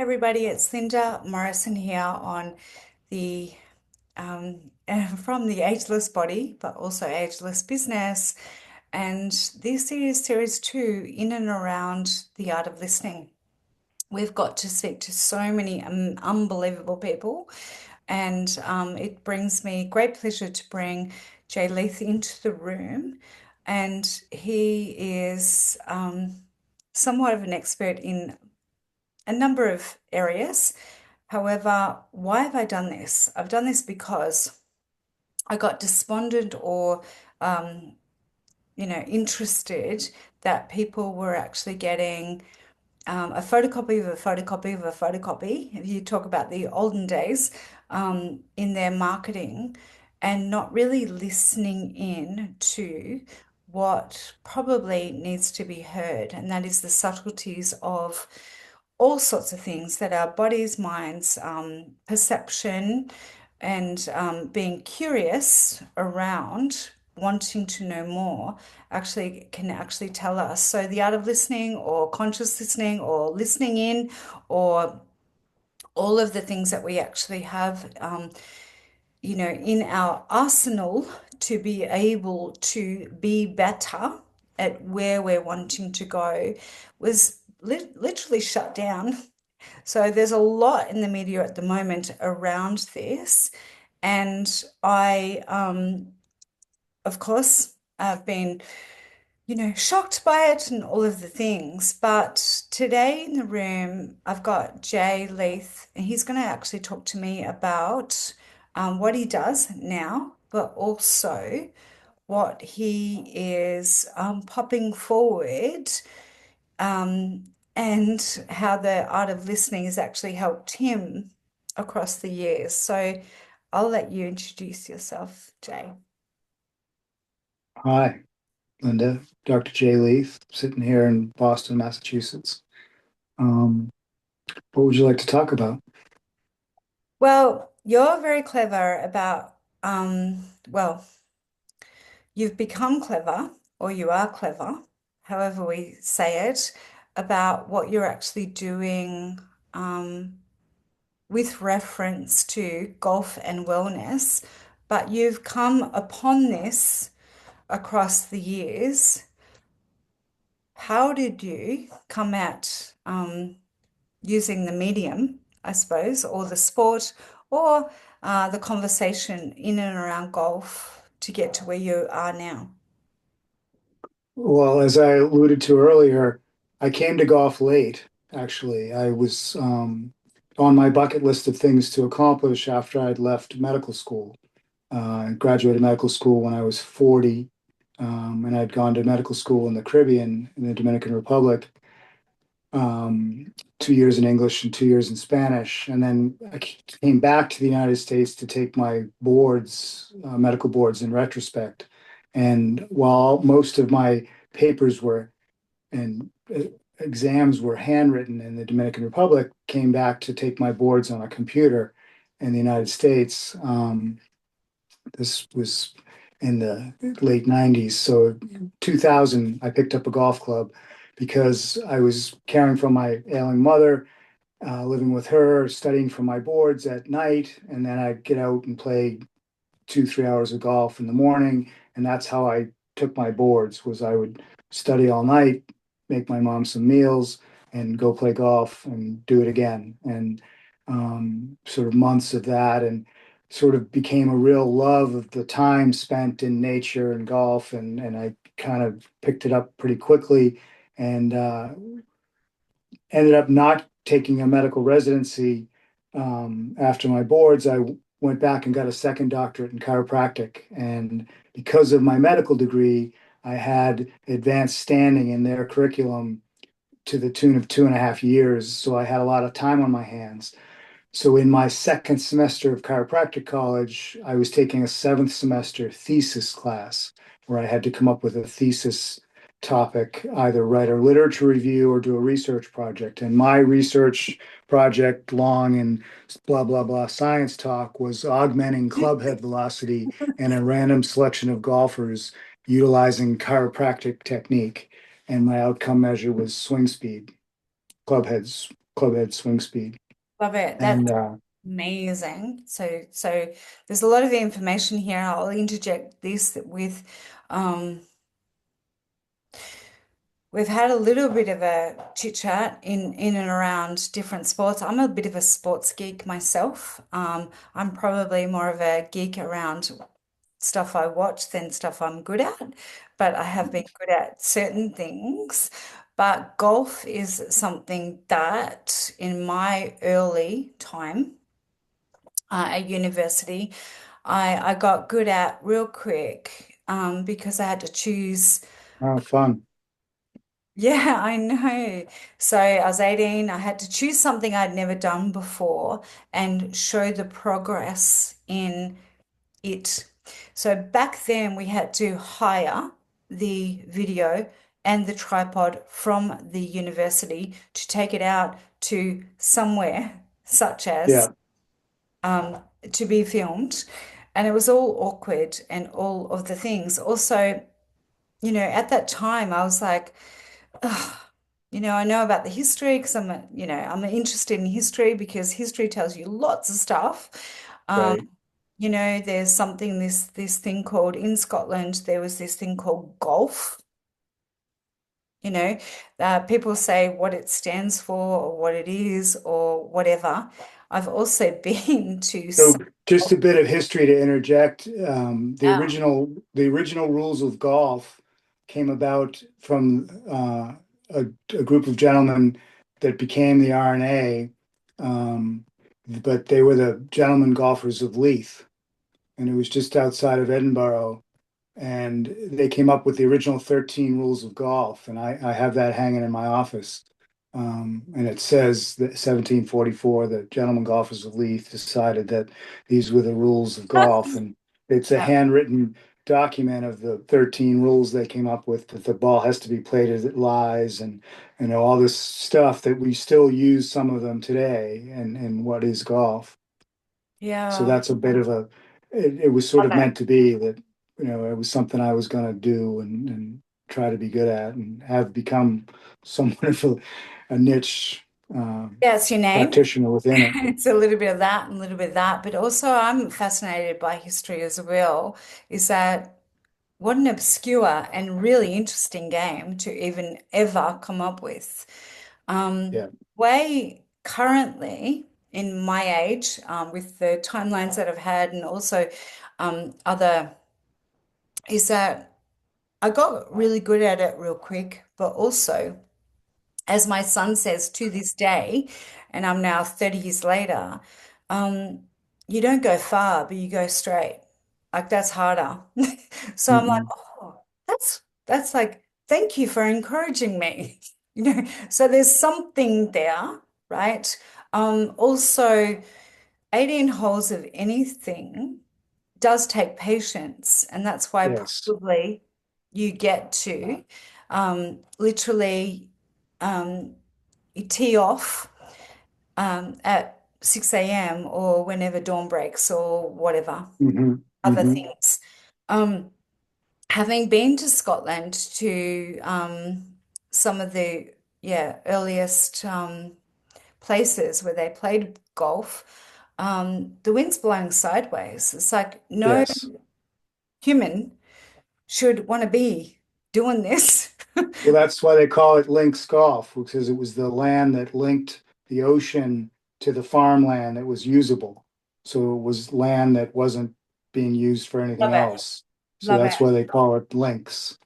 Hey everybody, it's Linda Morrison here on the from the Ageless Body, but also Ageless Business. And this is series two in and around the art of listening. We've got to speak to so many unbelievable people, and it brings me great pleasure to bring Jay Leith into the room. And he is somewhat of an expert in a number of areas. However, why have I done this? I've done this because I got despondent or, um, interested that people were actually getting a photocopy of a photocopy of a photocopy. If you talk about the olden days, in their marketing and not really listening in to what probably needs to be heard, and that is the subtleties of all sorts of things that our bodies, minds, perception, and being curious around wanting to know more actually can actually tell us. So the art of listening or conscious listening or listening in or all of the things that we actually have, in our arsenal to be able to be better at where we're wanting to go was literally shut down. So there's a lot in the media at the moment around this. And I, of course, I've been, shocked by it and all of the things. But today in the room, I've got Jay Leith, and he's going to actually talk to me about what he does now, but also what he is popping forward, and how the art of listening has actually helped him across the years. So I'll let you introduce yourself, Jay. Hi, Linda. Dr. Jay Leith, sitting here in Boston, Massachusetts. Um, what would you like to talk about? Well, you're very clever about, well, you've become clever, or you are clever, however we say it, about what you're actually doing, um, with reference to golf and wellness. But you've come upon this across the years. How did you come at using the medium, I suppose, or the sport, or the conversation in and around golf to get to where you are now? Well, as I alluded to earlier, I came to golf late, actually. I was on my bucket list of things to accomplish after I'd left medical school. I graduated medical school when I was 40, and I'd gone to medical school in the Caribbean, in the Dominican Republic. 2 years in English and 2 years in Spanish. And then I came back to the United States to take my boards, medical boards in retrospect. And while most of my papers were and exams were handwritten in the Dominican Republic, came back to take my boards on a computer in the United States. This was in the late 90s. So 2000, I picked up a golf club because I was caring for my ailing mother, living with her, studying for my boards at night, and then I'd get out and play 2, 3 hours of golf in the morning. And that's how I took my boards, was I would study all night, make my mom some meals, and go play golf and do it again. And sort of months of that, and sort of became a real love of the time spent in nature and golf. And I kind of picked it up pretty quickly, and ended up not taking a medical residency after my boards. I went back and got a second doctorate in chiropractic. And because of my medical degree, I had advanced standing in their curriculum to the tune of 2.5 years. So I had a lot of time on my hands. So in my second semester of chiropractic college, I was taking a seventh semester thesis class where I had to come up with a thesis topic, either write a literature review or do a research project. And my research project, long and blah, blah, blah science talk, was augmenting club head velocity in a random selection of golfers utilizing chiropractic technique. And my outcome measure was swing speed, club heads club head swing speed. Love it. That's And amazing. So there's a lot of information here. I'll interject this with um, we've had a little bit of a chit chat in and around different sports. I'm a bit of a sports geek myself. I'm probably more of a geek around stuff I watch than stuff I'm good at, but I have been good at certain things. But golf is something that in my early time at university, I got good at real quick because I had to choose. fun. Yeah, I know. So I was 18. I had to choose something I'd never done before and show the progress in it. So back then we had to hire the video and the tripod from the university to take it out to somewhere, such as Yeah. to be filmed. And it was all awkward and all of the things. Also, at that time I was like, ugh, I know about the history because I'm interested in history because history tells you lots of stuff. Um, Right. there's this thing called in Scotland, there was this thing called golf. You know, people say what it stands for or what it is or whatever. I've also been to So some, just a bit of history to interject. yeah, The original rules of golf came about from a group of gentlemen that became the R&A, but they were the gentlemen golfers of Leith, and it was just outside of Edinburgh. And they came up with the original 13 rules of golf, and I have that hanging in my office. And it says that 1744, the gentlemen golfers of Leith decided that these were the rules of golf, and it's a yeah, handwritten document of the 13 rules they came up with, that the ball has to be played as it lies, and all this stuff that we still use some of them today, and what is golf. So yeah, that's a bit of it was sort love of it. meant to be that, it was something I was going to do, and try to be good at, and have become somewhat of a niche Yeah, it's your name. practitioner within it. It's a little bit of that and a little bit of that, but also I'm fascinated by history as well. Is that what an obscure and really interesting game to even ever come up with. Yeah. Way currently in my age, with the timelines that I've had, and also other, is that I got really good at it real quick, but also, as my son says to this day, and I'm now 30 years later, um, you don't go far, but you go straight. Like that's harder. So I'm like, Hmm. oh, that's like, thank you for encouraging me. So there's something there, right? Also, 18 holes of anything does take patience, and that's why Yes. probably you get to literally um, you tee off at 6 a.m. or whenever dawn breaks or whatever Hmm. other Hmm. things. Um, Having been to Scotland to some of the earliest places where they played golf, the wind's blowing sideways. It's like no Yes. human should want to be doing this. Well, that's why they call it links golf, because it was the land that linked the ocean to the farmland that was usable. So it was land that wasn't being used for anything Love it. else. So Love that's it. why they call it links.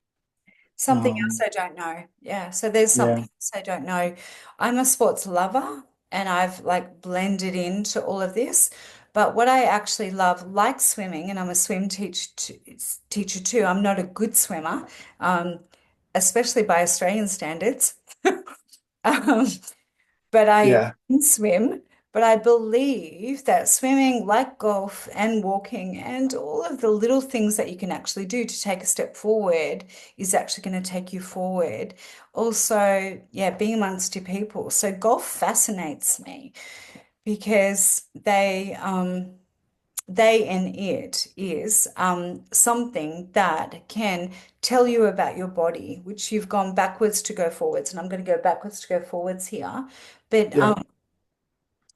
Something else Um, I don't know. Yeah, so there's something yeah, else I don't know. I'm a sports lover and I've like blended into all of this. But what I actually love, like swimming, and I'm a teacher too. I'm not a good swimmer, um, especially by Australian standards. Um, but I yeah. can swim. But I believe that swimming, like golf and walking, and all of the little things that you can actually do to take a step forward is actually going to take you forward. Also, yeah, being amongst your people. So golf fascinates me because they and it is something that can tell you about your body, which you've gone backwards to go forwards. And I'm going to go backwards to go forwards here. But Yeah.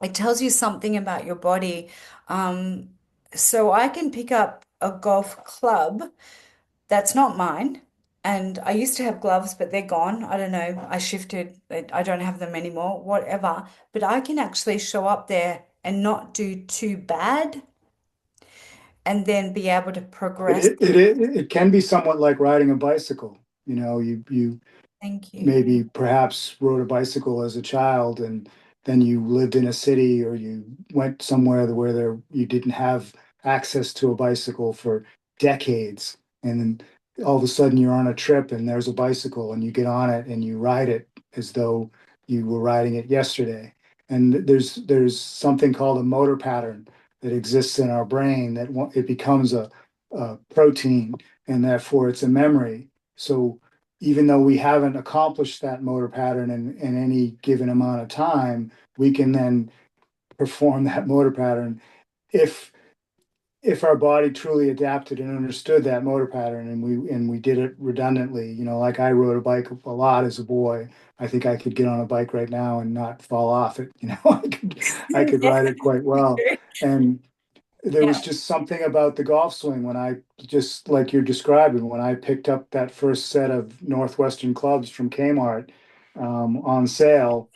it tells you something about your body. Um, so I can pick up a golf club that's not mine. And I used to have gloves, but they're gone. I don't know. I shifted. I don't have them anymore, whatever. But I can actually show up there and not do too bad and then be able to progress. It can be somewhat like riding a bicycle. You Thank you. maybe perhaps rode a bicycle as a child, and then you lived in a city, or you went somewhere where you didn't have access to a bicycle for decades, and then all of a sudden you're on a trip and there's a bicycle and you get on it and you ride it as though you were riding it yesterday. And there's something called a motor pattern that exists in our brain that it becomes a protein, and therefore it's a memory. So even though we haven't accomplished that motor pattern in any given amount of time, we can then perform that motor pattern if if our body truly adapted and understood that motor pattern, and we did it redundantly. Like I rode a bike a lot as a boy. I think I could get on a bike right now and not fall off it. I could Yeah, ride it quite well. And there was yeah. just something about the golf swing when I, just like you're describing, when I picked up that first set of Northwestern clubs from Kmart on sale.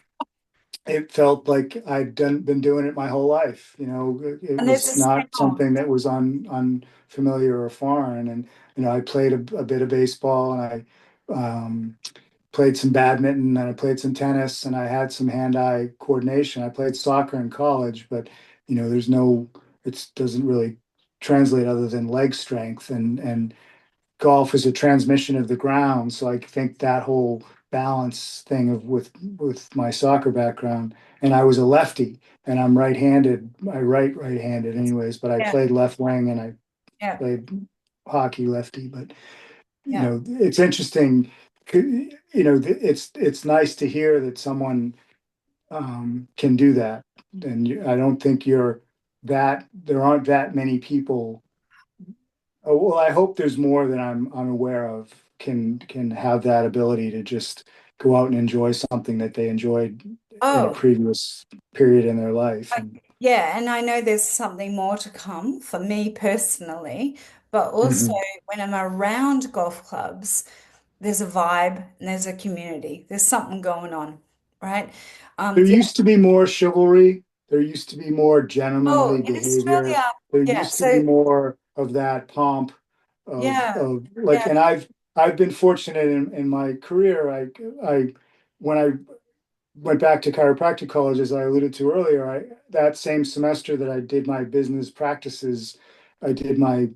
It felt like been doing it my whole life. It And there's a was not sound. something that was unfamiliar or foreign. And I played a bit of baseball, and I played some badminton, and I played some tennis, and I had some hand-eye coordination. I played soccer in college, but there's no, it doesn't really translate other than leg strength, and golf is a transmission of the ground. So I think that whole balance thing of with my soccer background, and I was a lefty, and I'm right-handed. I right-handed anyways, but I Yeah, played left wing, and I yeah, played hockey lefty. But yeah. it's interesting. It's nice to hear that someone can do that, and I don't think there aren't that many people. Oh, well, I hope there's more than I'm aware of can have that ability to just go out and enjoy something that they enjoyed in a Oh, previous period in their life. And yeah. And I know there's something more to come for me personally, but also Mhm. when I'm around golf clubs, there's a vibe and there's a community. There's something going on, right? There The used to be more chivalry. There used to be more Oh, gentlemanly in behavior. Australia, There yeah. used to be So more of that pomp yeah, of like, yeah. and I've been fortunate in my career. I when I went back to chiropractic college, as I alluded to earlier. That same semester that I did my business practices, I did my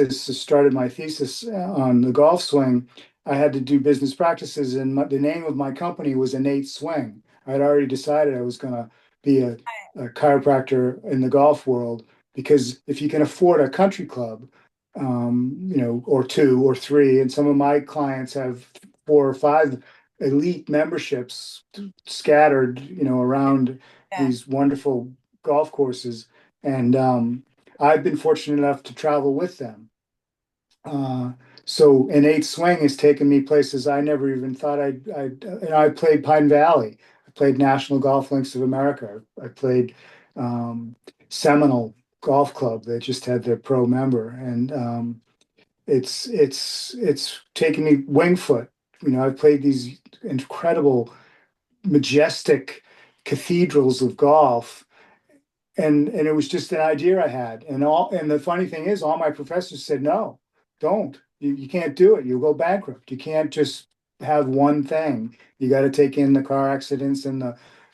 started my thesis on the golf swing. I had to do business practices, and the name of my company was Innate Swing. I'd already decided I was going to be a chiropractor in the golf world, because if you can afford a country club, or two or three, and some of my clients have four or five elite memberships scattered, around Yeah. these wonderful golf courses. And I've been fortunate enough to travel with them. Uh, so Innate Swing has taken me places I never even thought I played Pine Valley. I played National Golf Links of America. I played um, Seminole Golf Club. They just had their pro member, and it's taken me Winged Foot. I've played these incredible, majestic cathedrals of golf, and it was just an idea I had. And the funny thing is, all my professors said, no, don't. You can't do it. You'll go bankrupt. You can't just have one thing. You got to take in the car accidents, and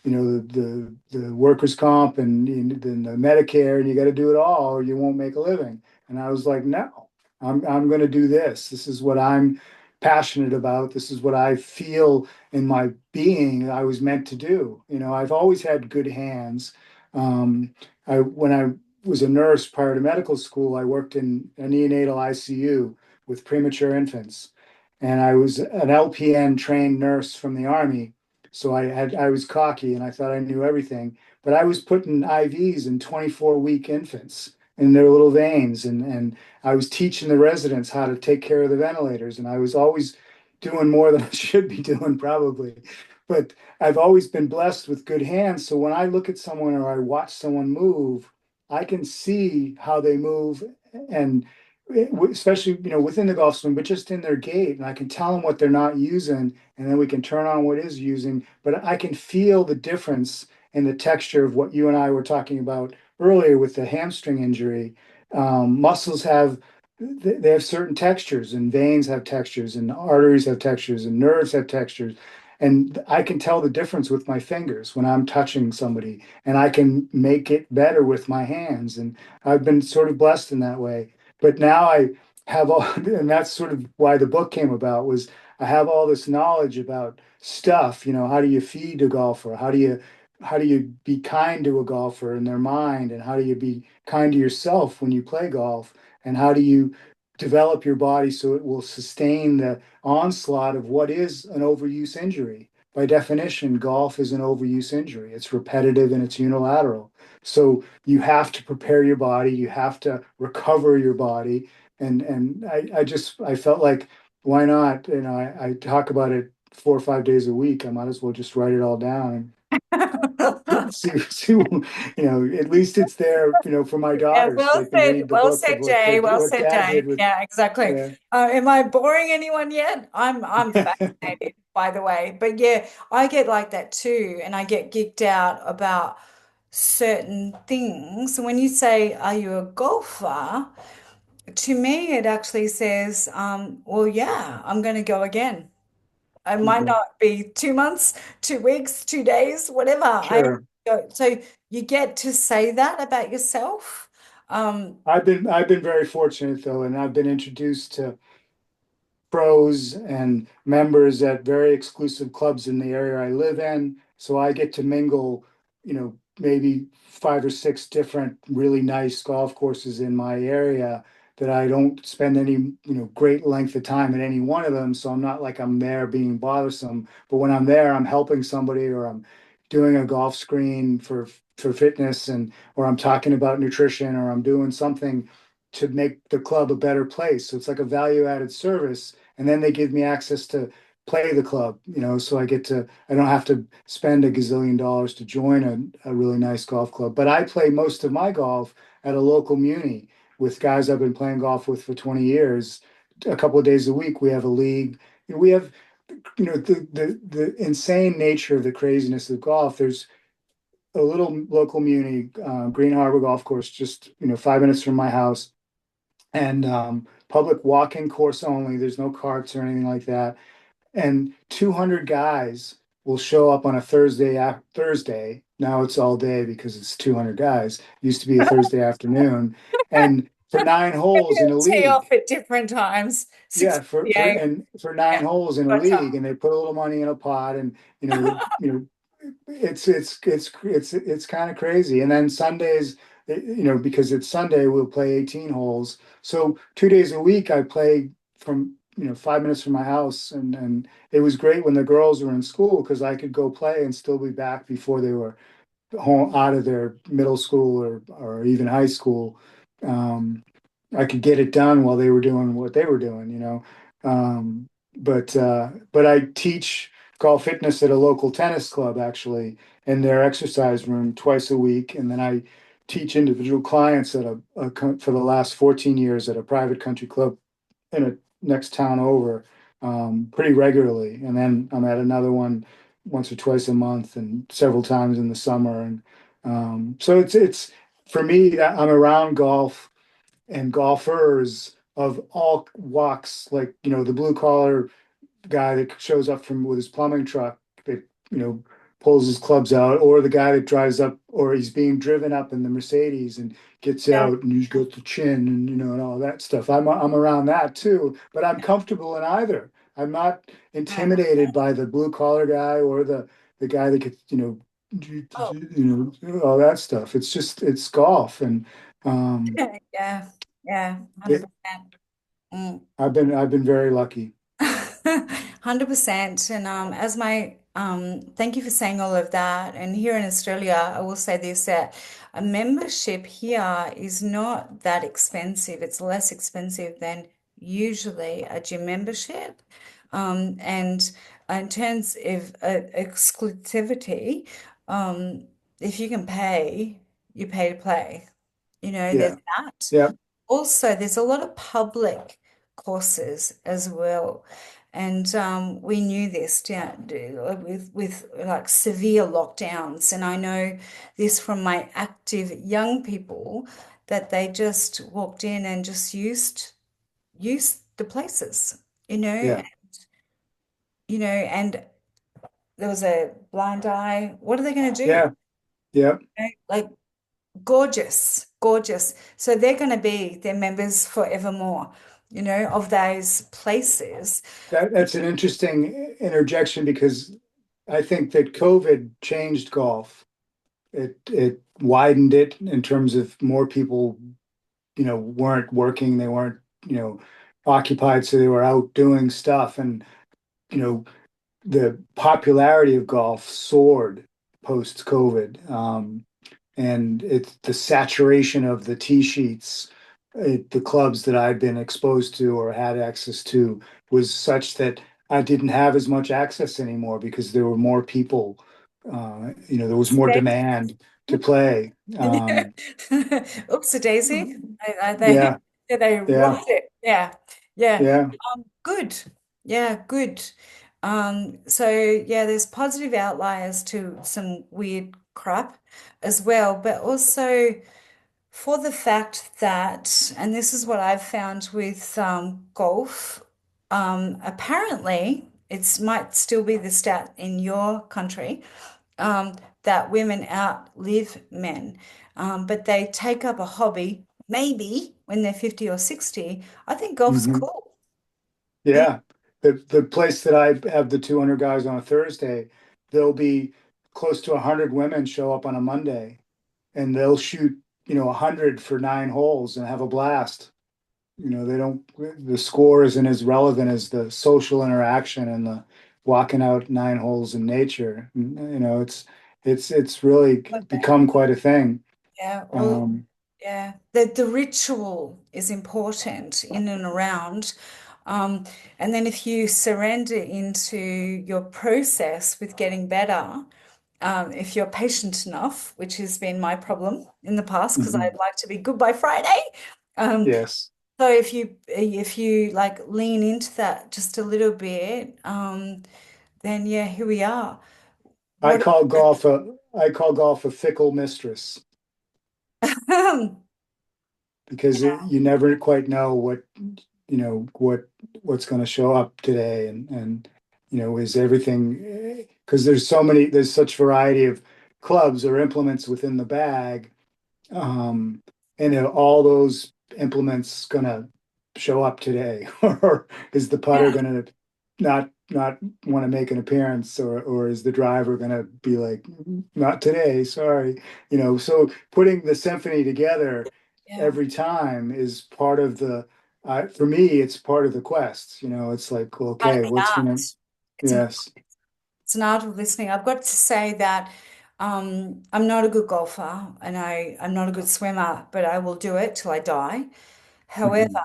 the workers' comp, and the Medicare, and you got to do it all, or you won't make a living. And I was like, no, I'm going to do this. This is what I'm passionate about. This is what I feel in my being I was meant to do. I've always had good hands. When I was a nurse prior to medical school, I worked in a neonatal ICU with premature infants, and I was an LPN trained nurse from the Army. So I was cocky and I thought I knew everything, but I was putting IVs in 24-week infants, in their little veins. And I was teaching the residents how to take care of the ventilators. And I was always doing more than I should be doing, probably. But I've always been blessed with good hands. So when I look at someone or I watch someone move, I can see how they move, and especially, within the golf swing, but just in their gait. And I can tell them what they're not using, and then we can turn on what is using. But I can feel the difference in the texture of what you and I were talking about earlier with the hamstring injury. Muscles have they have certain textures, and veins have textures, and arteries have textures, and nerves have textures. And I can tell the difference with my fingers when I'm touching somebody, and I can make it better with my hands. And I've been sort of blessed in that way. But now I have all, and that's sort of why the book came about, was I have all this knowledge about stuff. How do you feed a golfer? How do you be kind to a golfer in their mind? And how do you be kind to yourself when you play golf? And how do you develop your body so it will sustain the onslaught of what is an overuse injury? By definition, golf is an overuse injury. It's repetitive and it's unilateral. So you have to prepare your body, you have to recover your body. And I felt like, why not? I talk about it 4 or 5 days a week. I might as well just write it all down and see, at least it's there, for my Yeah, daughters. They can read the well book of said, Jay. Well what said, dad Dave. did with, Yeah, exactly. yeah. Am I boring anyone yet? I'm fascinated, by the way. But yeah, I get like that too, and I get geeked out about certain things. So when you say, "Are you a golfer?" To me, it actually says, "Well, yeah, I'm going to go again." I might Okay. not be 2 months, 2 weeks, 2 days, whatever. Sure. So you get to say that about yourself. Um, I've been very fortunate though, and I've been introduced to pros and members at very exclusive clubs in the area I live in. So I get to mingle, maybe 5 or 6 different really nice golf courses in my area that I don't spend any, great length of time at any one of them. So I'm not like I'm there being bothersome. But when I'm there, I'm helping somebody, or I'm doing a golf screen for fitness, and or I'm talking about nutrition, or I'm doing something to make the club a better place. So it's like a value added service, and then they give me access to play the club, so I don't have to spend a gazillion dollars to join a really nice golf club. But I play most of my golf at a local muni with guys I've been playing golf with for 20 years. A couple of days a week, we have a league. We have, the insane nature of the craziness of golf. There's a little local muni, Green Harbor Golf Course, just 5 minutes from my house, and public walking course only. There's no carts or anything like that. And 200 guys will show up on a Thursday. Now it's all day because it's 200 guys. It used to be a Thursday afternoon, and for 9 holes in a tee off league. at different times. Yeah, for 6:58. for Yeah, 9 holes in a gotcha. league, and they put a little money in a pot, and it's kind of crazy. And then Sundays, because it's Sunday, we'll play 18 holes. So 2 days a week, I play from 5 minutes from my house, and it was great when the girls were in school because I could go play and still be back before they were home out of their middle school or even high school. Um, I could get it done while they were doing what they were doing. But I teach golf fitness at a local tennis club, actually, in their exercise room twice a week, and then I teach individual clients for the last 14 years at a private country club in a next town over, pretty regularly. And then I'm at another one once or twice a month and several times in the summer. And so it's for me, I'm around golf and golfers of all walks, like, the blue collar guy that shows up from with his plumbing truck that, pulls his clubs out, or the guy that drives up, or he's being driven up in the Mercedes and gets Yeah. out and he's got the chin and, and all that stuff. I'm around that too, but I'm comfortable in either. I'm not intimidated by the blue collar guy or the guy that gets, Oh, all that stuff. It's golf. And um yeah, yeah, it, 100%. Mm. I've been very lucky. 100%. And as my Thank you for saying all of that. And here in Australia, I will say this, that a membership here is not that expensive. It's less expensive than usually a gym membership. And in terms of exclusivity, um, if you can pay, you pay to play. There's Yeah. that. Yeah. Also, there's a lot of public courses as well. And we knew this down with like severe lockdowns. And I know this from my active young people that they just walked in and just used the places, you know, Yeah. and there was a blind eye. What are they going to do? Yeah. Yeah. Like gorgeous, gorgeous. So they're going to be their members forevermore, of those places. That's an interesting interjection because I think that COVID changed golf. It widened it in terms of more people, weren't working, they weren't, you know, occupied, so they were out doing stuff. And, you know, the popularity of golf soared post COVID. And it's the saturation of the tee sheets, the clubs that I'd been exposed to or had access to was such that I didn't have as much access anymore because there were more people. There was more demand to play. Oops, a daisy. Yeah, They yeah, rocked it. Yeah, yeah. yeah. Good. Yeah, good. So yeah, there's positive outliers to some weird crap as well, but also for the fact that, and this is what I've found with golf, apparently it might still be the stat in your country, that women outlive men, but they take up a hobby maybe when they're 50 or 60. I think golf's Hmm. cool. Yeah. Yeah. The place that I have the 200 guys on a Thursday, there'll be close to 100 women show up on a Monday and they'll shoot, 100 for 9 holes and have a blast. They don't, the score isn't as relevant as the social interaction and the walking out 9 holes in nature. It's really become quite a thing. Yeah, well, Um, yeah. The ritual is important in and around. Um, and then if you surrender into your process with getting better, if you're patient enough, which has been my problem in the past, because I'd mhm. like to be good by Friday. Um, Yes. so if you like lean into that just a little bit, then yeah, here we are. I What call golf a I call golf a fickle mistress because you never quite know what's going to show up today, and is everything, because there's such variety of clubs or implements within the bag. um and are all those implements going to show up today, or is the putter yeah, going to not want to make an appearance, or is the driver going to be like, not today, sorry. So putting the symphony together yeah, every time is part of the for me, it's part of the quest. It's like, well, part of okay, the what's art. gonna. It's an Yes. It's an art of listening. I've got to say that I'm not a good golfer and I'm not a good swimmer, but I will do it till I die. However,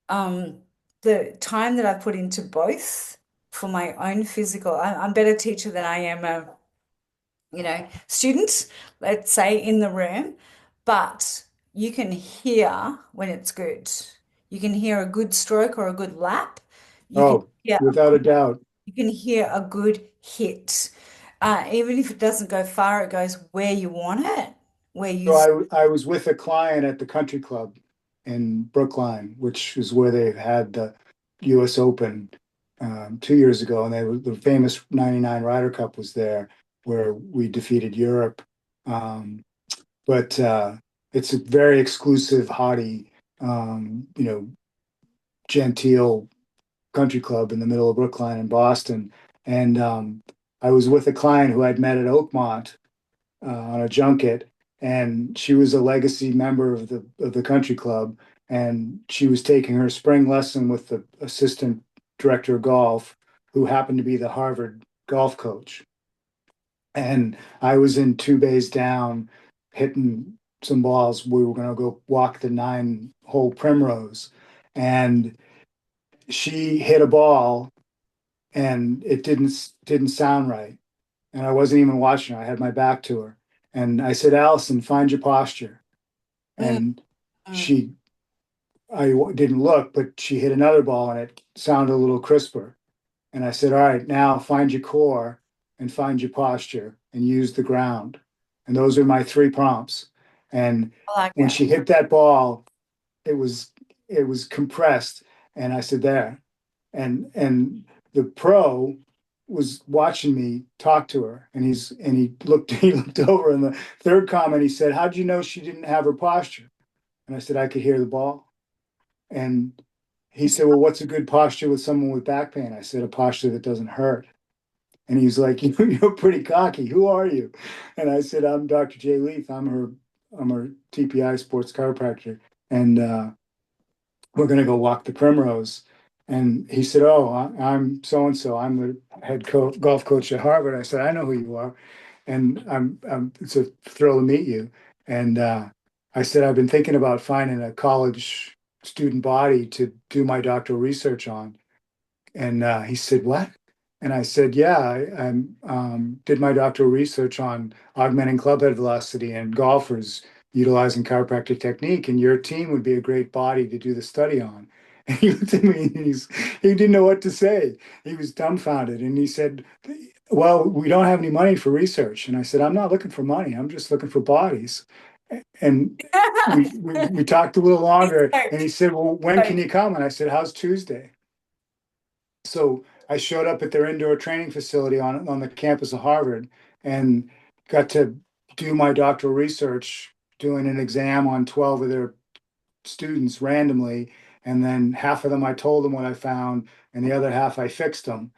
Mhm. um, the time that I put into both for my own physical, I'm a better teacher than I am a, student, let's say, in the room, but you can hear when it's good. You can hear a good stroke or a good lap. You can Oh, hear a without a doubt. you can hear a good hit. Even if it doesn't go far, it goes where you want it, where you. So I was with a client at the country club in Brookline, which is where they had the U.S. Open 2 years ago, and the famous '99 Ryder Cup was there, where we defeated Europe. But it's a very exclusive, haughty, genteel country club in the middle of Brookline in Boston. And I was with a client who I'd met at Oakmont on a junket, and she was a legacy member of the country club, and she was taking her spring lesson with the assistant director of golf, who happened to be the Harvard golf coach. And I was in two bays down hitting some balls. We were going to go walk the 9-hole primrose. And she hit a ball and it didn't sound right. And I wasn't even watching her. I had my back to her. And I said, Allison, find your posture. Mm, And mm. she, I didn't look, but she hit another ball and it sounded a little crisper. And I said, all right, now find your core and find your posture and use the ground. And those are my three prompts. And I like when it. she hit that ball, it was it was compressed. And I said, there. And the pro was watching me talk to her. And he looked he looked over in the third comment, he said, how'd you know she didn't have her posture? And I said, I could hear the ball. And he said, well, what's a good posture with someone with back pain? I said, a posture that doesn't hurt. And he's like, you're pretty cocky. Who are you? And I said, I'm Dr. Jay Leith. I'm her TPI sports chiropractor. And we're going to go walk the primrose. And he said, oh, I'm so and so. I'm the golf coach at Harvard. I said, I know who you are. And it's a thrill to meet you. And I said, I've been thinking about finding a college student body to do my doctoral research on. And he said, what? And I said, yeah, did my doctoral research on augmenting clubhead velocity and golfers utilizing chiropractic technique, and your team would be a great body to do the study on. And he looked at me and he didn't know what to say. He was dumbfounded. And he said, well, we don't have any money for research. And I said, I'm not looking for money. I'm just looking for bodies. And we talked a little He's longer and he stoked. said, well, when can Stoked. you come? And I said, how's Tuesday? So I showed up at their indoor training facility on the campus of Harvard and got to do my doctoral research, doing an exam on 12 of their students randomly. And then half of them, I told them what I found, and the other half, I fixed them.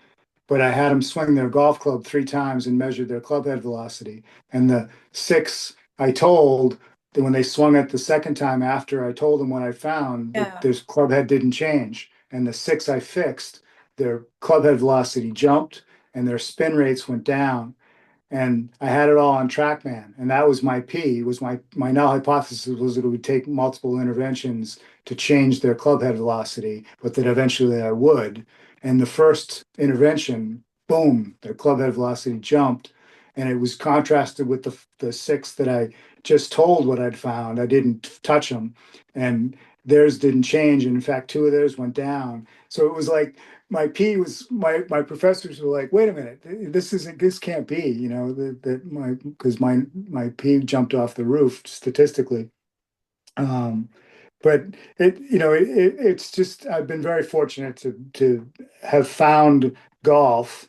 But I had them swing their golf club 3 times and measured their club head velocity. And the 6 I told that when they swung it the second time after I told them what I found, Yeah. their club head didn't change. And the 6 I fixed, their club head velocity jumped and their spin rates went down. And I had it all on TrackMan, and that was my P. Was my null hypothesis was that it would take multiple interventions to change their club head velocity, but that eventually I would. And the first intervention, boom, their club head velocity jumped, and it was contrasted with the 6 that I just told what I'd found. I didn't touch them, and theirs didn't change. And in fact, 2 of theirs went down. So it was like my professors were like, wait a minute, this can't be, that because my P jumped off the roof statistically. Um, but it's just I've been very fortunate to have found golf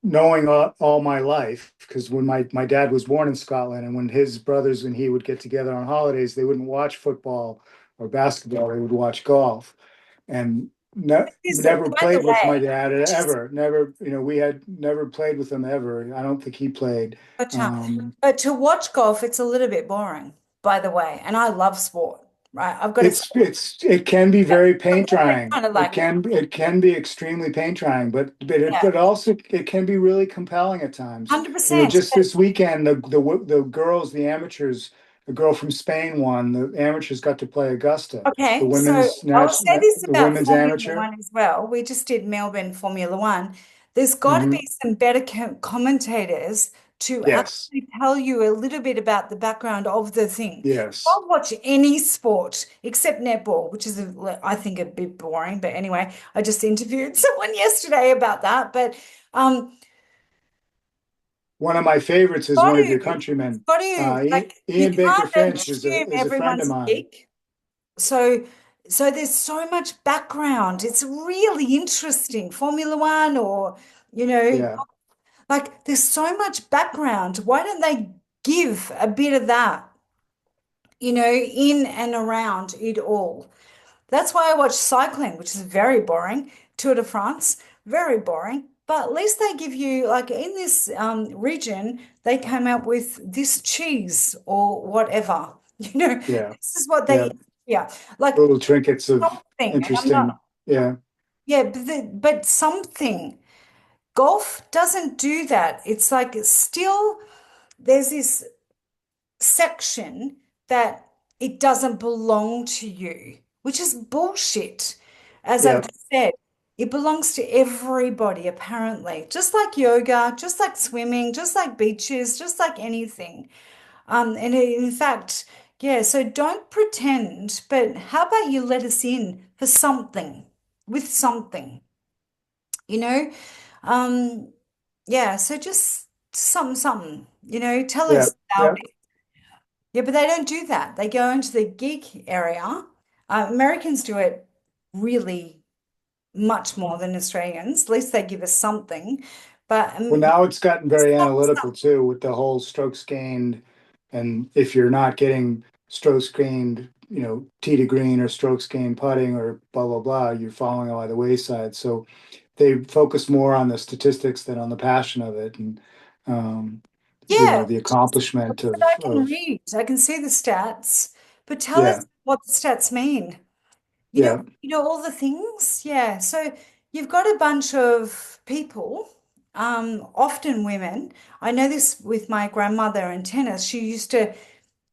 knowing all my life, because when my dad was born in Scotland, and when his brothers and he would get together on holidays, they wouldn't watch football or basketball, they would watch golf. And never By the played with my way, dad just ever. Never, we had never played with him ever. I don't think he played. gotcha. Um, But to watch golf, it's a little bit boring, by the way. And I love sport, right? I've got to say, it can be yeah, very I've paint always drying. kind of It like it. can it can be extremely paint drying, Yeah, but also it can be really compelling at times. 100%. Just this weekend, the girls, the amateurs, the girl from Spain won. The amateurs got to play Augusta, Okay, so I'll say this the about women's Formula amateur. One as well. We just did Melbourne Formula One. There's got to be Hmm. some better commentators to Yes, actually tell you a little bit about the background of the thing. yes. I'll watch any sport except netball, which is, I think, a bit boring. But anyway, I just interviewed someone yesterday about that. But um, One of my favorites is got one of your to, countrymen. got to, like, you Ian Baker can't Finch is assume a friend of everyone's a mine. geek. So, so there's so much background. It's really interesting. Formula One or, you know, Yeah, like there's so much background. Why don't they give a bit of that, in and around it all? That's why I watch cycling, which is very boring. Tour de France, very boring. But at least they give you, like in this region, they came up with this cheese or whatever. yeah, This is what yeah. they, yeah, like Little trinkets of something. And I'm not, interesting. Yeah, yeah, but something. Golf doesn't do that. It's like it's still there's this section that it doesn't belong to you, which is bullshit. As I've Yeah. just said, it belongs to everybody, apparently. Just like yoga, just like swimming, just like beaches, just like anything. In fact, yeah, so don't pretend, but how about you let us in for something, with something, you know? Um, yeah, so just something, tell Yeah. us about Yeah. it. Yeah, but they don't do that. They go into the gig area. Americans do it really much more than Australians. At least they give us something. But Well, now it's gotten very some- analytical too with the whole strokes gained. And if you're not getting strokes gained, tee to green or strokes gained putting or blah, blah, blah, you're falling by the wayside. So they focus more on the statistics than on the passion of it and, um, yeah, the just, accomplishment but I can of, read. I can see the stats. But tell us yeah, what the stats mean. yeah, All the things. Yeah. So you've got a bunch of people, often women. I know this with my grandmother in tennis. She used to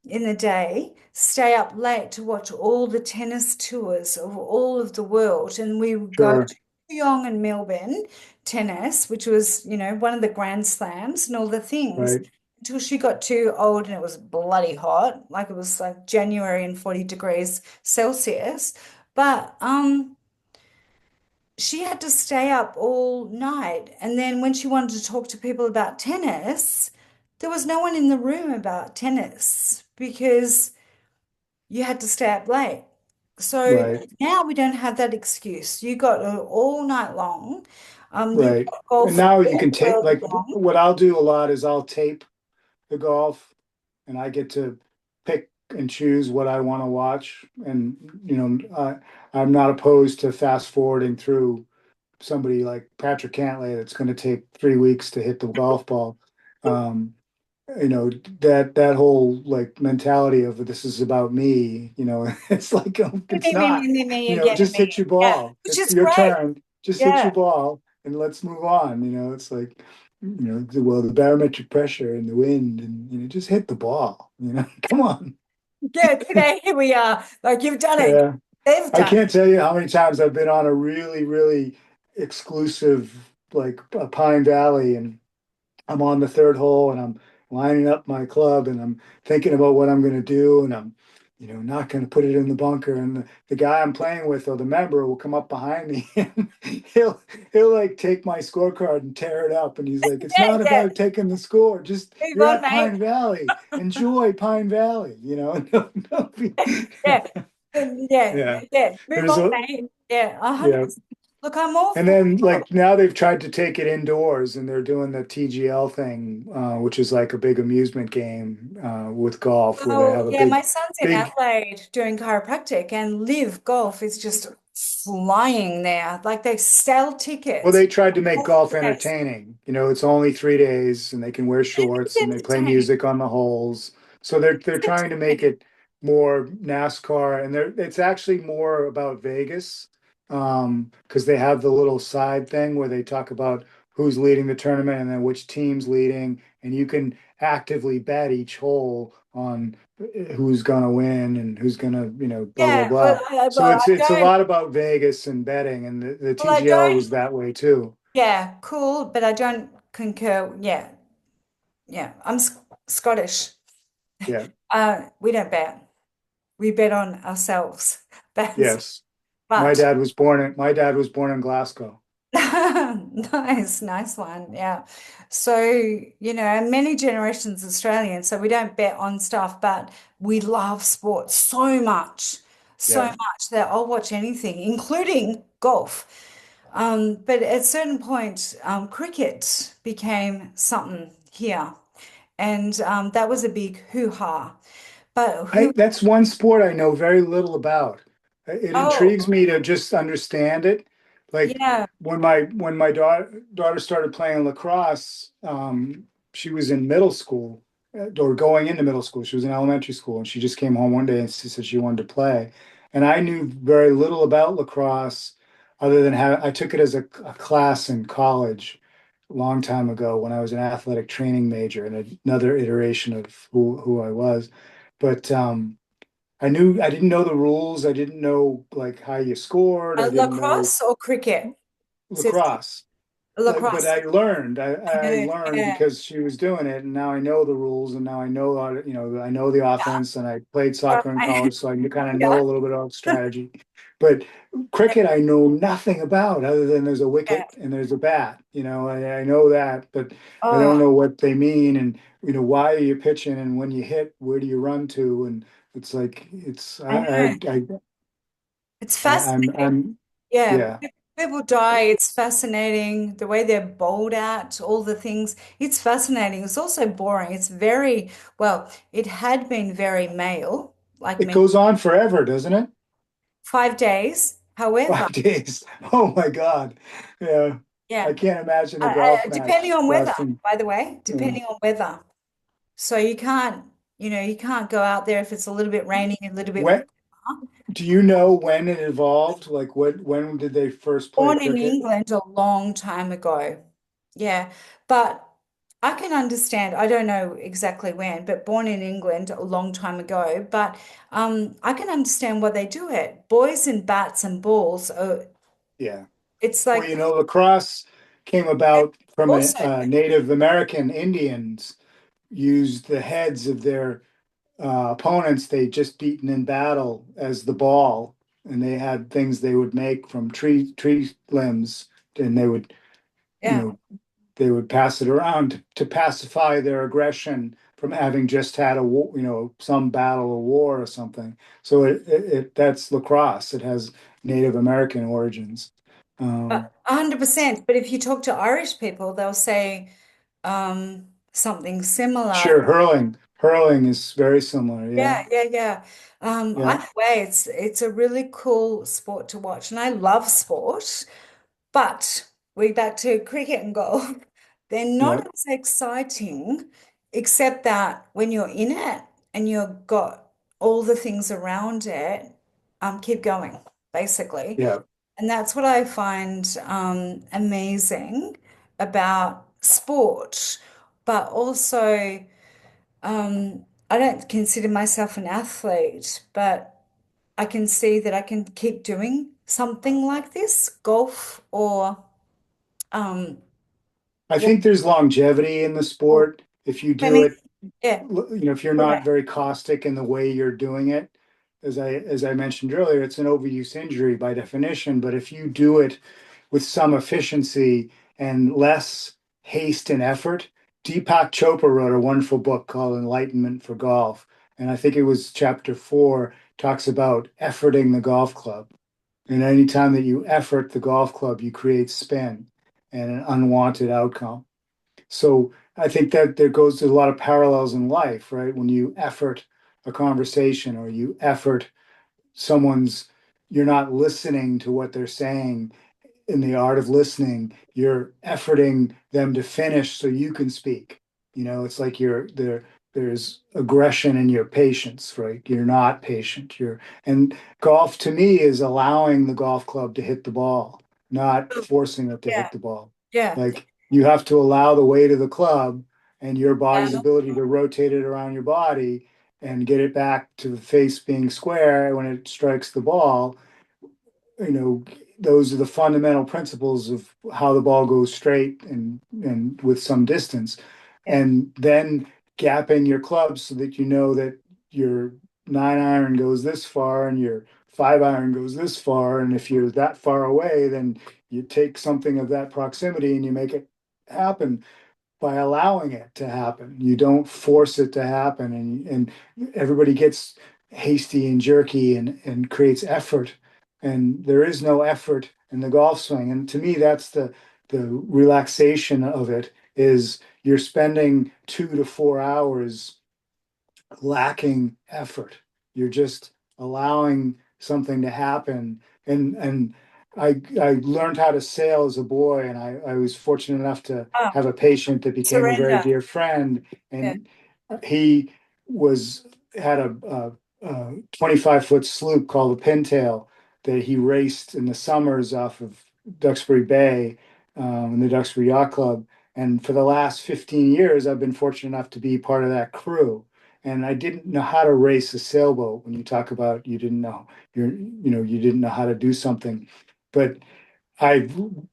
in the day, stay up late to watch all the tennis tours of all of the world. And we would go sure, to Young and Melbourne tennis, which was, one of the Grand Slams and all the things, right, until she got too old and it was bloody hot. Like it was like January and 40 degrees Celsius. But she had to stay up all night. And then when she wanted to talk to people about tennis, there was no one in the room about tennis because you had to stay up late. So right, now we don't have that excuse. You got it all night long. You've right. got And golf now you all can take, world like, long. what I'll do a lot is I'll tape the golf and I get to pick and choose what I want to watch. And, I'm not opposed to fast forwarding through somebody like Patrick Cantlay that's going to take 3 weeks to hit the golf ball. Um, that whole like mentality of this is about me, it's like, it's not, Again, just me. hit your Yeah, ball. which It's is your great. turn. Just hit Yeah. your ball and let's move on. It's like, well, the barometric pressure and the wind and, just hit the ball, come on. Yeah, today here we are. Like you've done it. Yeah. They've I done it. can't tell you how many times I've been on a really, really exclusive, like a Pine Valley, and I'm on the third hole and I'm lining up my club and I'm thinking about what I'm going to do and I'm, not going to put it in the bunker. And the guy I'm playing with or the member will come up behind me and he'll like take my scorecard and tear it up. And he's like, it's Yeah, not yeah. about taking the score. Just Move you're on, at mate. Pine Valley. Enjoy Pine Valley. Yeah. Yeah. Yeah. Yeah. Move There's on, a mate. Yeah, yeah. 100%. Look, I'm all And for then like now they've tried to take it indoors and they're doing the TGL thing, which is like a big amusement game with golf where they Oh, have a yeah, my big, son's in big, Adelaide doing chiropractic and live golf is just flying there. Like they sell well, tickets. they tried to make golf Yes, entertaining. It's only 3 days and they can wear shorts and they it's play entertaining. music on the holes. So they're It's trying to make entertaining. it more NASCAR and it's actually more about Vegas because they have the little side thing where they talk about who's leading the tournament and then which team's leading and you can actively bet each hole on who's gonna win and who's gonna, blah blah Yeah, blah. So well, it's I it's a don't, lot about Vegas and betting and the well, I TGL don't, was that way too. yeah, cool, but I don't concur. Yeah, yeah, I'm Scottish. Yeah. We don't bet. We bet on ourselves. That's, Yes. but My dad was born in Glasgow. nice, nice one. Yeah. So, and many generations Australian, so we don't bet on stuff, but we love sports so Yeah. much that I'll watch anything, including golf. But at a certain point, cricket became something here, and that was a big hoo-ha. But who? That's one sport I know very little about. It Oh, intrigues me to just understand it. Like yeah. when my daughter started playing lacrosse, she was in middle school or going into middle school. She was in elementary school and she just came home one day and she said she wanted to play. And I knew very little about lacrosse other than I took it as a class in college. a long time ago when I was an athletic training major and another iteration of who I was. But I didn't know the rules. I didn't know like how you scored. I didn't know Lacrosse or cricket? Says lacrosse. Like, but lacrosse. I learned. I Yeah, learned yeah. because she was doing it, and now I know the rules, and now I know how to, I know the offense, and I played soccer in Right. college, so I kind of know Yeah, a little bit about strategy. But cricket, I know nothing about other than there's a yeah. wicket and there's a bat. I know that, but I Oh, don't know what they mean, and why are you pitching, and when you hit, where do you run to, and it's like I know. It's fascinating. I'm Yeah. yeah. People die. It's fascinating. The way they're bowled out, all the things. It's fascinating. It's also boring. It's very, well, it had been very male, like It me, goes on forever, doesn't it? 5 days. However, 5 days. Oh my God. Yeah. I yeah, can't imagine a golf depending match on weather, lasting. by the way, Yeah. depending on weather. So you can't go out there if it's a little bit raining, a little bit. When do you know when it evolved? Like when did they first play Born in cricket? England a long time ago. Yeah, but I can understand. I don't know exactly when, but born in England a long time ago. But I can understand why they do it. Boys and bats and balls. Yeah. It's Well, like lacrosse came about from also, Native American Indians used the heads of their opponents they just beaten in battle as the ball, and they had things they would make from tree limbs, and you yeah. know, they would pass it around to pacify their aggression from having just had a war, some battle or war or something. So that's lacrosse. It has Native American origins. Um, 100%. But if you talk to Irish people, they'll say something similar. sure, hurling is very similar. Yeah, Yeah, yeah, yeah. yeah, Either way, it's a really cool sport to watch, and I love sport. But we back to cricket and golf. They're yeah, not as exciting, except that when you're in it and you've got all the things around it, keep going, basically. yeah. And that's what I find amazing about sport, but also. I don't consider myself an athlete, but I can see that I can keep doing something like this, golf or um I wa- think there's longevity in the or sport if you do swimming. it. Yeah, If you're not correct. very caustic in the way you're doing it, as I mentioned earlier, it's an overuse injury by definition. But if you do it with some efficiency and less haste and effort, Deepak Chopra wrote a wonderful book called Enlightenment for Golf, and I think it was chapter 4 talks about efforting the golf club. And anytime that you effort the golf club, you create spin and an unwanted outcome. So I think that there goes to a lot of parallels in life, right? When you effort a conversation or you effort someone's, you're not listening to what they're saying in the art of listening, you're efforting them to finish so you can speak. It's like there's aggression in your patience, right? You're not patient. And golf to me is allowing the golf club to hit the ball, not forcing it to Yeah, hit the ball. yeah. Like you have to allow the weight of the club and your body's Well, ability to rotate it around your body and get it back to the face being square when it strikes the ball. you know, those are the fundamental principles of how the ball goes straight and with some distance. yeah. And then gapping your club so that you know that your 9 iron goes this far and your 5 iron goes this far. And if you're that far away, then you take something of that proximity and you make it happen by allowing it to happen. You don't force it to happen, and everybody gets hasty and jerky and creates effort, and there is no effort in the golf swing. And to me, that's the relaxation of it is you're spending 2 to 4 hours lacking effort. You're just allowing something to happen. And I learned how to sail as a boy, and I was fortunate enough to Ah, have a patient that became a very surrender. dear friend. Yeah. And he was had a 25-foot sloop called the Pintail that he raced in the summers off of Duxbury Bay in the Duxbury Yacht Club. And for the last 15 years, I've been fortunate enough to be part of that crew. And I didn't know how to race a sailboat. When you talk about you didn't know, you didn't know how to do something. But I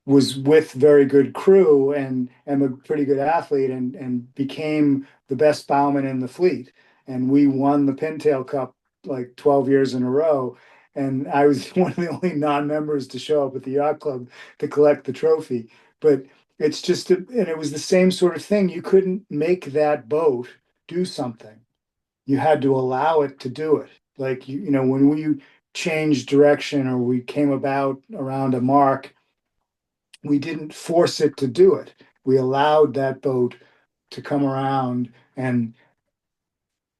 was with very good crew and am a pretty good athlete and became the best bowman in the fleet. And we won the Pintail Cup like 12 years in a row. And I was one of the only non-members to show up at the yacht club to collect the trophy. But it's just, and it was the same sort of thing. You couldn't make that boat do something. You had to allow it to do it. Like, when we changed direction or we came about around a mark, we didn't force it to do it. We allowed that boat to come around and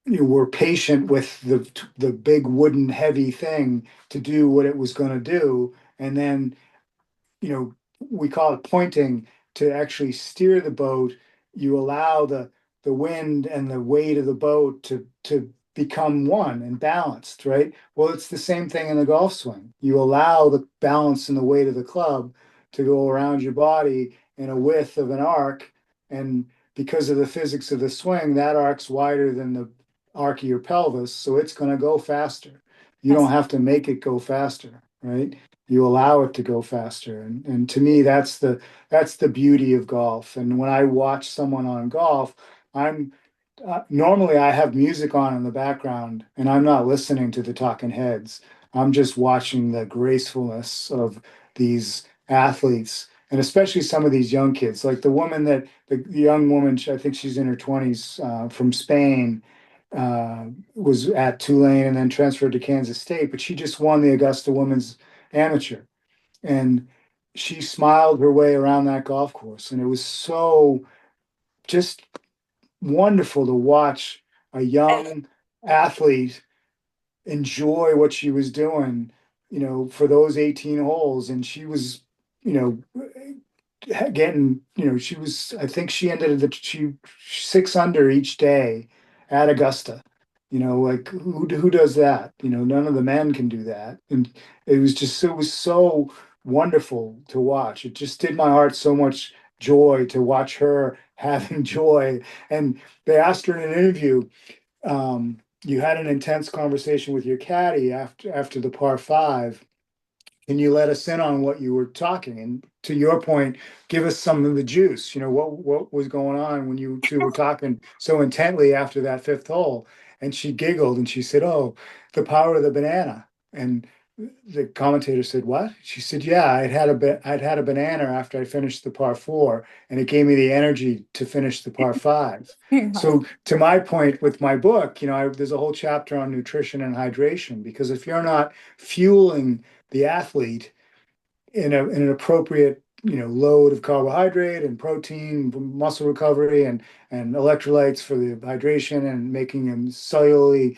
were patient with the big wooden heavy thing to do what it was going to do. And then we call it pointing to actually steer the boat. You allow the wind and the weight of the boat to become one and balanced, right? Well, it's the same thing in the golf swing. You allow the balance and the weight of the club to go around your body in a width of an arc. And because of the physics of the swing, that arc's wider than the arc of your pelvis, so it's going to go faster. You don't That's have to make it go faster, right? You allow it to go faster. And to me, that's the beauty of golf. And when I watch someone on golf, I'm normally I have music on in the background and I'm not listening to the talking heads. I'm just watching the gracefulness of these athletes and especially some of these young kids, like the young woman, I think she's in her 20s, from Spain, was at Tulane and then transferred to Kansas State, but she just won the Augusta Women's Amateur. And she smiled her way around that golf course. And it was so just wonderful to watch a young athlete enjoy what she was doing, for those 18 holes. And she was, you know, getting, I think she ended she 6 under each day at Augusta. Like who does that? None of the men can do that. And it was so wonderful to watch. It just did my heart so much joy to watch her having joy. And they asked her in an interview, you had an intense conversation with your caddy after the par five. Can you let us in on what you were talking? And to your point, give us some of the juice. What was going on when you two were talking so intently after that fifth hole? And she giggled and she said, "Oh, the power of the banana." And the commentator said, "What?" She said, "Yeah, I'd had a banana after I finished the par four, and it gave me the energy to finish the par five." nice. So to my point with my book, there's a whole chapter on nutrition and hydration, because if you're not fueling the athlete in an appropriate load of carbohydrate and protein, muscle recovery, and electrolytes for the hydration and making them cellularly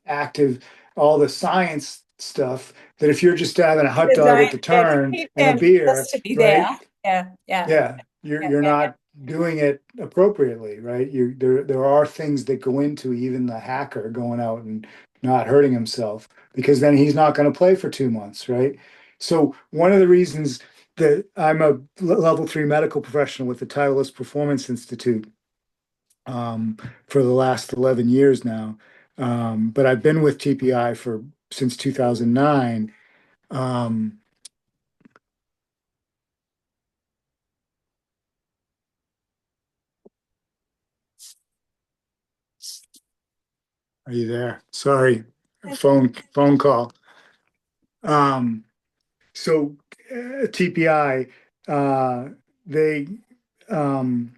active, all the science stuff, that if you're just having a hot dog at the Yeah, to turn keep and a them beer, just to be there. right? Yeah, yeah, Yeah, you're yeah, you're yeah, not doing it appropriately, right? There are things that go into even the hacker going out and not hurting himself, because then he's not going to play for 2 months, right? So one of the reasons that I'm a level three medical professional with the Titleist Performance Institute, for the last 11 years now, but I've been with TPI for since 2009. Um, are you there? Sorry, yeah. phone call. Um, so TPI, they um,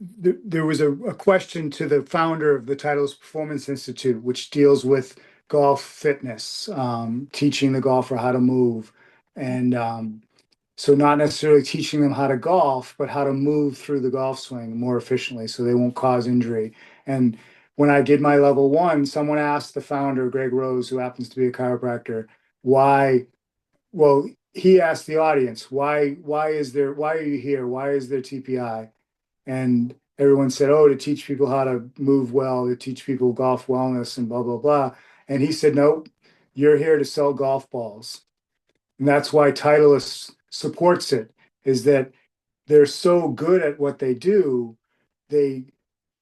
there was a question to the founder of the Titleist Performance Institute, which deals with golf fitness, teaching the golfer how to move, and so not necessarily teaching them how to golf, but how to move through the golf swing more efficiently so they won't cause injury. And when I did my level one, someone asked the founder, Greg Rose, who happens to be a chiropractor, why, well, he asked the audience, why are you here? Why is there TPI? And everyone said, oh, to teach people how to move well, to teach people golf wellness and blah, blah, blah. And he said, nope, you're here to sell golf balls. And that's why Titleist supports it. is that they're so good at what they do, they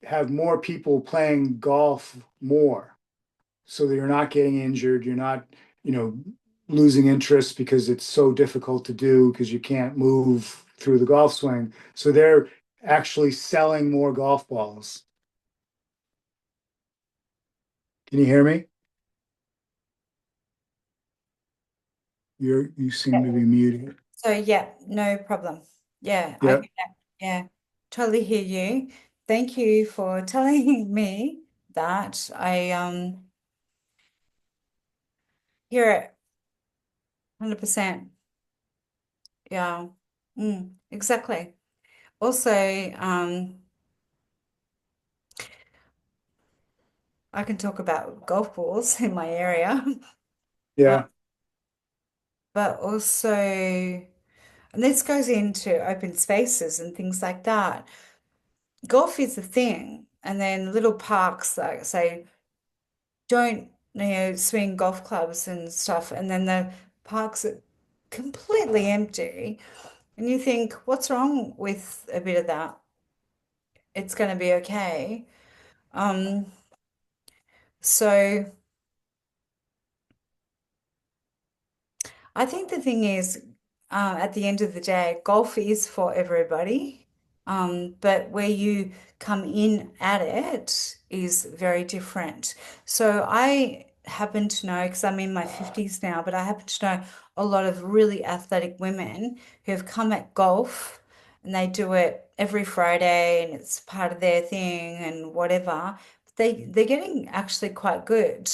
have more people playing golf more. So that you're not getting injured, you're not, you know, losing interest because it's so difficult to do because you can't move through the golf swing. So they're actually selling more golf balls. Can you hear me? You seem to be muted. So yeah, no problem. Yeah, I Yep. can, yeah, totally hear you. Thank you for telling me that. I hear it 100%. Yeah. Exactly. Also, I can talk about golf balls in my area. Uh, Yeah. but also, and this goes into open spaces and things like that. Golf is a thing, and then little parks like say don't swing golf clubs and stuff, and then the parks are completely empty, and you think, what's wrong with a bit of that? It's going to be okay. Um, so I think the thing is, at the end of the day, golf is for everybody. But where you come in at it is very different. So I happen to know, because I'm in my 50s now, but I happen to know a lot of really athletic women who have come at golf and they do it every Friday and it's part of their thing and whatever. They're getting actually quite good.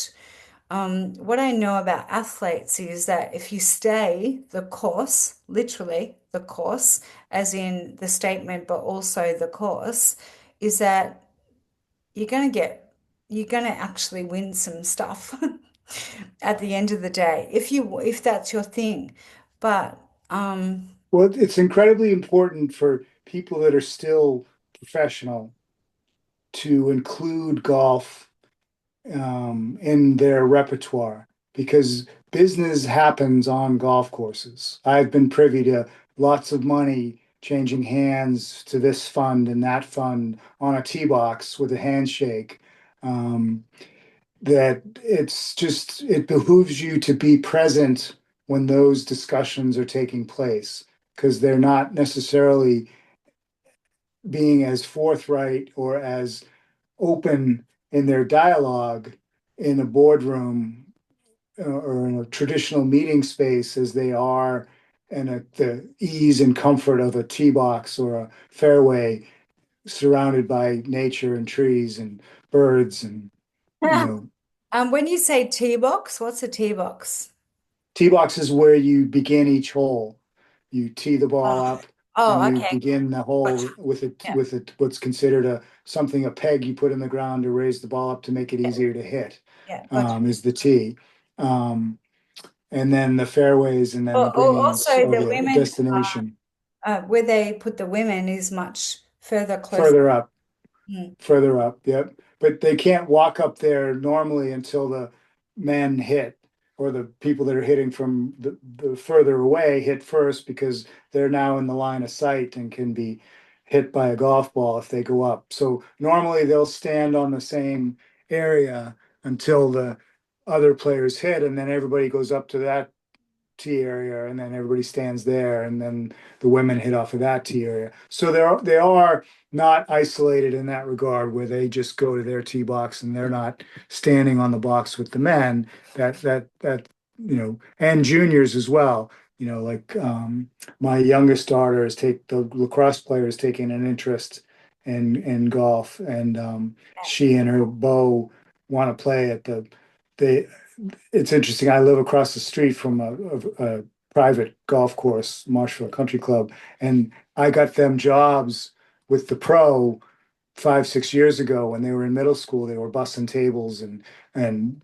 What I know about athletes is that if you stay the course, literally the course, as in the statement, but also the course, is that you're going to you're going to actually win some stuff at the end of the day, if that's your thing. But, Well, it's incredibly important for people that are still professional to include golf in their repertoire because business happens on golf courses. I've been privy to lots of money changing hands to this fund and that fund on a tee box with a handshake. Um, that it's just, it behooves you to be present when those discussions are taking place because they're not necessarily being as forthright or as open in their dialogue in a boardroom or in a traditional meeting space as they are in the ease and comfort of a tee box or a fairway surrounded by nature and trees and birds and you know when you say tee box, what's a tee box? tee box is where you begin each hole. You tee the ball Oh, up and oh, you okay. begin the hole Gotcha. with it Yeah, with it what's considered a peg you put in the ground to raise the ball up to make it yeah, easier to hit, yeah, gotcha. is the tee. Um, and then the fairways and then the greens Also, or the the women, destination where they put the women is much further close. further up. Mm. Further up, yep. But they can't walk up there normally until the men hit, or the people that are hitting from the further away hit first because they're now in the line of sight and can be hit by a golf ball if they go up. So normally they'll stand on the same area until the other players hit, and then everybody goes up to that tee area, and then everybody stands there, and then the women hit off of that tee area. So they are not isolated in that regard, where they just go to their tee box and they're not standing on the box with the men. That and juniors as well. Like my youngest daughter is take the lacrosse player is taking an interest in golf, and she and her beau want to play at the they it's interesting. I live across the street from a private golf course, Marshfield Country Club, and I got them jobs with the pro 5, 6 years ago when they were in middle school. They were bussing tables and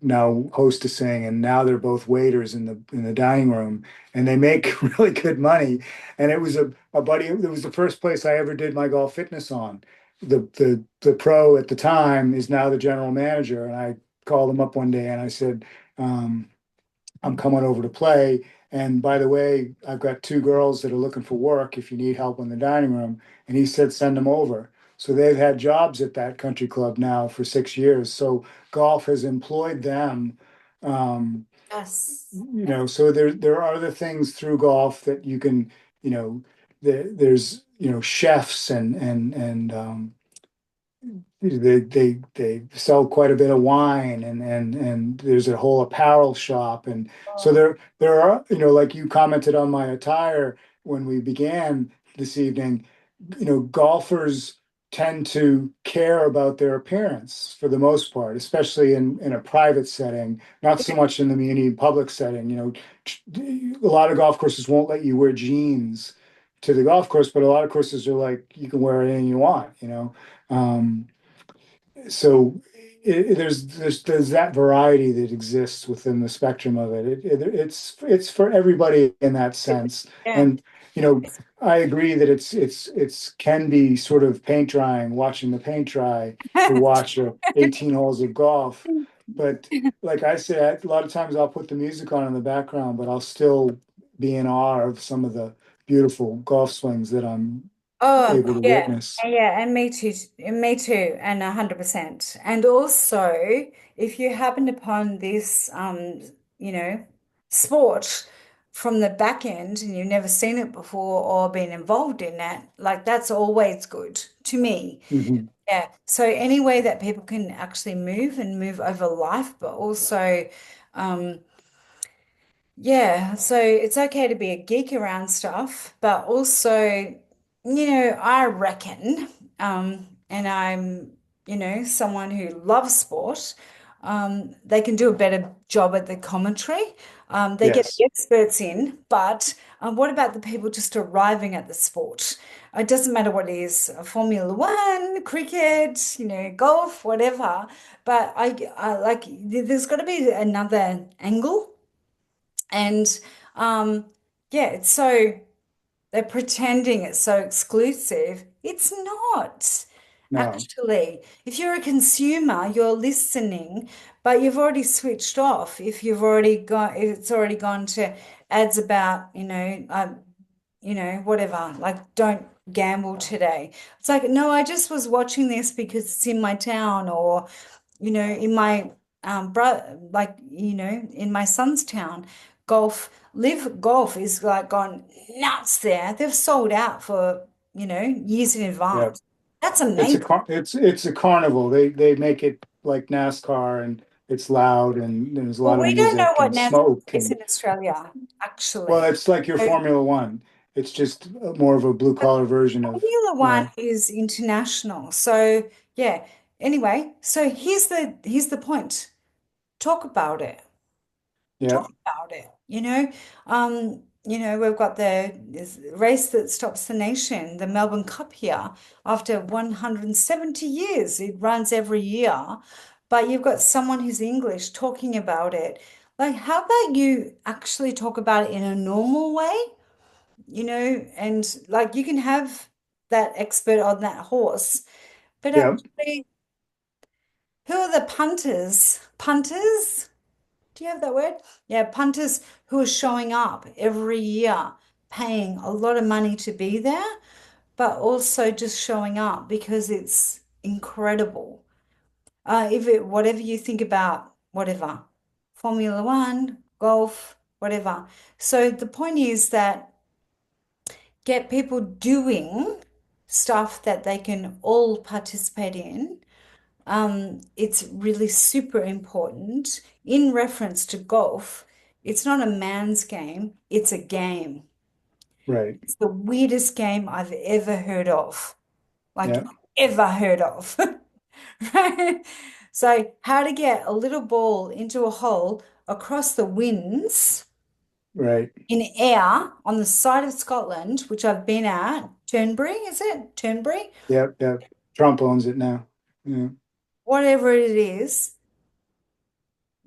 now hostessing, and now they're both waiters in the dining room, and they make really good money. And it was a buddy. It was the first place I ever did my golf fitness on. The pro at the time is now the general manager, and I called him up one day and I said, um, I'm coming over to play. And by the way, I've got two girls that are looking for work if you need help in the dining room. And he said, send them over. So they've had jobs at that country club now for 6 years. So golf has employed them. Um, Yes. so there are other things through golf that you can, there's, chefs and they sell quite a bit of wine and there's a whole apparel shop. And so Oh, there are, like you commented on my attire when we began this evening, golfers tend to care about their appearance for the most part, especially in a private setting, not so much in the muni public setting. A lot of golf courses won't let you wear jeans to the golf course, but a lot of courses are like, you can wear anything you want. Um, so there's that variety that exists within the spectrum of it. It's for everybody in that sense. yeah. And you know, I agree that it's can be sort of paint drying, watching the paint dry to watch 18 holes of golf. But like I said, a lot of times I'll put the music on in the background, but I'll still be in awe of some of the beautiful golf swings that I'm Oh, able to yeah. witness. Yeah, and me too, and 100%. And also, if you happen upon this, you know, sport from the back end and you've never seen it before or been involved in that, like that's always good to me. Mhm. Yeah. So any way that people can actually move and move over life, but also, um, yeah, so it's okay to be a geek around stuff, but also, I reckon, and I'm, someone who loves sport, they can do a better job at the commentary. They get Yes. the experts in, but what about the people just arriving at the sport? It doesn't matter what it is, Formula One, cricket, golf, whatever. But I like, there's got to be another angle. And um, yeah, it's so they're pretending it's so exclusive. It's not. No. Actually, if you're a consumer, you're listening, but you've already switched off. If you've already got, it's already gone to ads about, whatever, like don't gamble today. It's like, no, I just was watching this because it's in my town or in my in my son's town, live golf is like gone nuts there. They've sold out for, years in Yeah. advance. That's amazing. It's a carnival. They make it like NASCAR and it's loud and there's a Well, lot of we don't know music what and NASCAR smoke is and in Australia, well, actually. it's like your So Formula One. It's just more of a blue collar version of, Formula you One know, is international. So yeah. Anyway, so here's the point. Talk about it. yeah, Talk about it. We've got this race that stops the nation, the Melbourne Cup here, after 170 years. It runs every year, but you've got someone who's English talking about it. Like, how about you actually talk about it in a normal way, and like you can have that expert on that horse, but yeah, actually, who are the punters? Punters? Do you have that word? Yeah, punters who are showing up every year, paying a lot of money to be there, but also just showing up because it's incredible. If it, whatever you think about, whatever, Formula One, golf, whatever. So the point is that get people doing stuff that they can all participate in. It's really super important in reference to golf. It's not a man's game, it's a game. right. It's the weirdest game I've ever heard of, like Yeah, ever heard of. Right? So, how to get a little ball into a hole across the winds right. in air on the side of Scotland, which I've been at. Turnberry, is it? Turnberry? Yep, yep. Trump owns it now. Yeah, Whatever it is.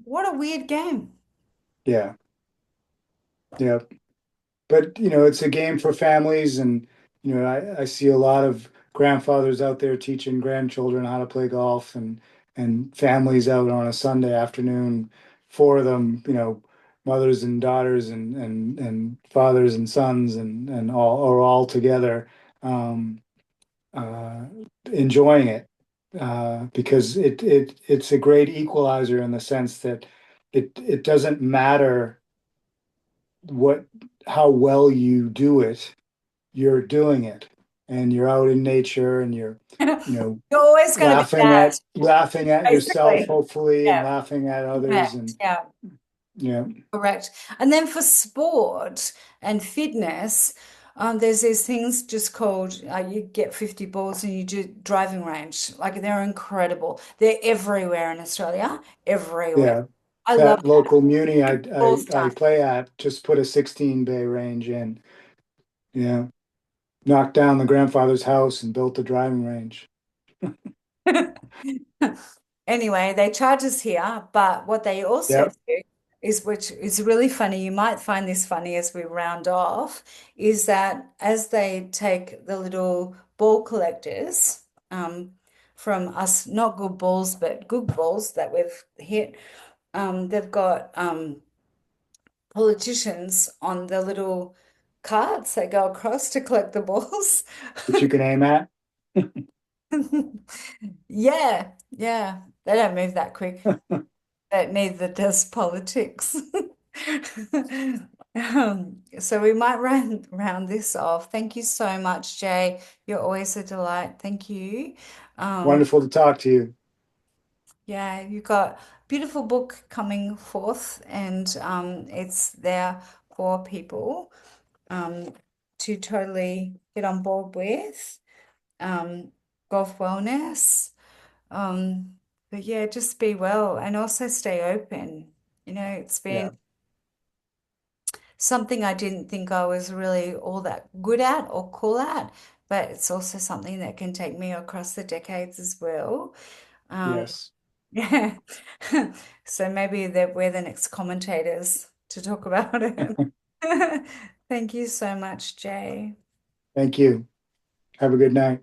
What a weird game. yeah, yeah. But it's a game for families, and I see a lot of grandfathers out there teaching grandchildren how to play golf, and families out on a Sunday afternoon, four of them, mothers and daughters and fathers and sons and all are all together um, uh, enjoying it because it's a great equalizer in the sense that it doesn't matter what how well you do it, you're doing it, and you're out in nature and you're you know You're always going to be that, laughing at yourself basically. hopefully and Yeah, laughing at others correct. and Yeah. yeah Correct. And then for sport and fitness, there's these things just called you get 50 balls and you do driving range. Like they're incredible. They're everywhere in Australia, everywhere. yeah I love that local muni ball I stuff. play at just put a 16 bay range in. Yeah, knocked down the grandfather's house and built a driving range. Anyway, they charge us here, but what they also Yep, do is, which is really funny, you might find this funny as we round off, is that as they take the little ball collectors from us, not good balls, but good balls that we've hit, they've got politicians on the little carts that go across to collect the balls. that you can aim at. Yeah, yeah, they don't move that quick. But neither does politics. So we might round this off. Thank you so much, Jay. You're always a delight. Thank you. Um, Wonderful to talk to you. yeah, you've got a beautiful book coming forth, and it's there for people um, to totally get on board with. Um, Golf wellness. But yeah, just be well and also stay open. It's been Yeah, something I didn't think I was really all that good at or cool at, but it's also something that can take me across the decades as well. Um, yes. yeah. So maybe that we're the next commentators to talk about it. Thank you so much, Jay. Thank you. Have a good night.